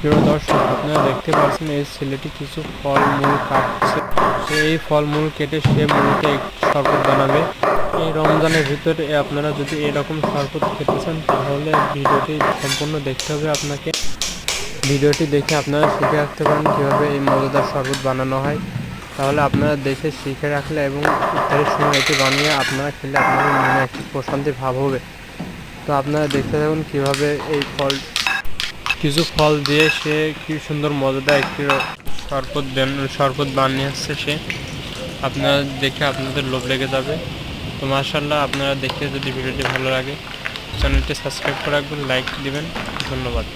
প্রিয় দর্শক, আপনারা দেখতে পাচ্ছেন এই ছেলেটি কিছু ফলমূল কাটছে। এই ফলমূল কেটে সে মূলত একটি শরবত বানাবে। এই রমজানের ভিতরে আপনারা যদি এরকম শরবত খেতে চান তাহলে ভিডিওটি সম্পূর্ণ দেখতে হবে আপনাকে। ভিডিওটি দেখে আপনারা শিখে রাখতে পারেন কীভাবে এই মজাদার শরবত বানানো হয়। তাহলে আপনারা দেখে শিখে রাখলে এবং ইফতারের সময় এটি বানিয়ে আপনারা খেলে আপনাদের মনে একটি প্রশান্তির ভাব হবে। তো আপনারা দেখতে থাকুন কীভাবে এই কিছু ফল দিয়ে সে কি সুন্দর মজাদার একটি শরবত বানিয়েছে সে। আপনারা দেখে আপনাদের লোভ লেগে যাবে। তো মাশাআল্লাহ, আপনারা দেখে যদি ভিডিওটি ভালো লাগে চ্যানেলটি সাবস্ক্রাইব করে রাখবেন, লাইক দিবেন। ধন্যবাদ।